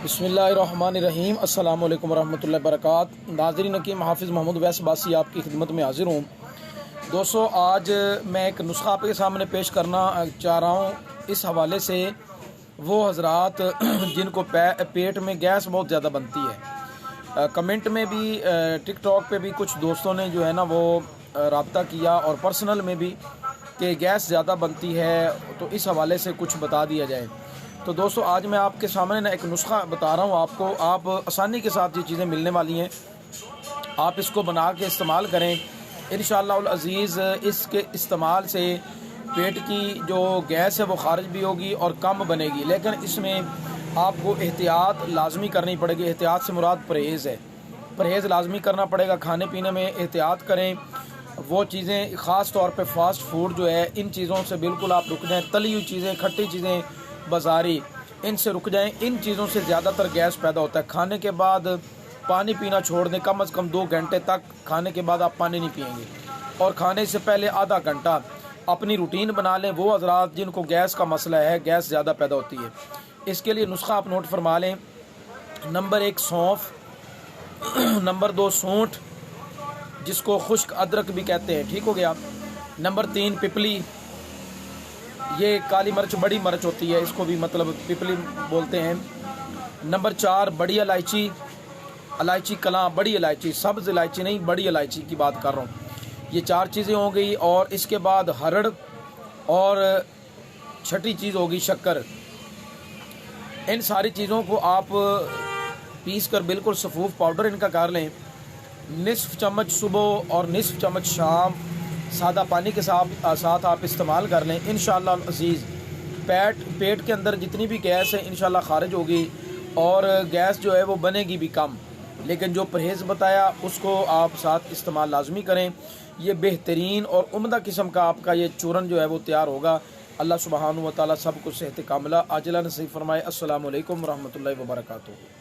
बिस्मिल्लाहिर्रहमानिर्रहीम अस्सलाम वालेकुम वरहमतुल्लाहि वबरकातुहू। नाज़रीन हकीम हाफिज़ मोहम्मद वैस बासी आपकी खिदमत में हाज़िर हूँ। दोस्तों, आज मैं एक नुस्खा आपके सामने पेश करना चाह रहा हूँ। इस हवाले से वो हज़रात जिनको पेट में गैस बहुत ज़्यादा बनती है, कमेंट में भी टिकटॉक पे भी कुछ दोस्तों ने जो है ना वो रब्ता किया और पर्सनल में भी कि गैस ज़्यादा बनती है, तो इस हवाले से कुछ बता दिया जाए। तो दोस्तों, आज मैं आपके सामने ना एक नुस्खा बता रहा हूँ आपको। आप आसानी के साथ ये चीज़ें मिलने वाली हैं, आप इसको बना के इस्तेमाल करें। इंशाअल्लाह अज़ीज़ इसके इस्तेमाल से पेट की जो गैस है वो ख़ारिज भी होगी और कम बनेगी, लेकिन इसमें आपको एहतियात लाजमी करनी पड़ेगी। एहतियात से मुराद परहेज़ है, परहेज़ लाजमी करना पड़ेगा। खाने पीने में एहतियात करें। वो चीज़ें ख़ास तौर पे फ़ास्ट फूड जो है, इन चीज़ों से बिल्कुल आप रुक जाएँ। तली हुई चीज़ें, खट्टी चीज़ें, बाज़ारी, इनसे रुक जाएं। इन चीज़ों से ज़्यादातर गैस पैदा होता है। खाने के बाद पानी पीना छोड़ दें, कम से कम 2 घंटे तक खाने के बाद आप पानी नहीं पिएंगे, और खाने से पहले आधा घंटा अपनी रूटीन बना लें। वो हज़रात जिनको गैस का मसला है, गैस ज़्यादा पैदा होती है, इसके लिए नुस्खा आप नोट फरमा लें। नंबर 1 सौंफ, नंबर 2 सूंठ, जिसको खुश्क अदरक भी कहते हैं, ठीक हो गया। नंबर 3 पिपली, ये काली मिर्च, बड़ी मिर्च होती है, इसको भी मतलब पिपली बोलते हैं। नंबर 4 बड़ी इलायची, इलायची कलां, बड़ी इलायची, सब्ज़ इलायची नहीं, बड़ी इलायची की बात कर रहा हूँ। ये 4 चीज़ें हो गई, और इसके बाद हरड़, और छठी चीज़ होगी शक्कर। इन सारी चीज़ों को आप पीस कर बिल्कुल सफ़ूफ पाउडर इनका कर लें। निसफ़ चम्मच सुबह और निसफ़ चम्मच शाम सादा पानी के साथ आप इस्तेमाल कर लें। इंशाअल्लाह अज़ीज़ पेट के अंदर जितनी भी गैस है इंशाअल्लाह ख़ारिज होगी, और गैस जो है वो बनेगी भी कम। लेकिन जो परहेज़ बताया उसको आप साथ इस्तेमाल लाजमी करें। ये बेहतरीन और उम्दा किस्म का आपका ये चूरन जो है वो तैयार होगा। अल्लाह सुब्हानहू व तआला सब कुछ सेहत कामिला आजिला नसीब फरमाए। अस्सलामु अलैकुम रहमतुल्लाहि व बरकातुहू।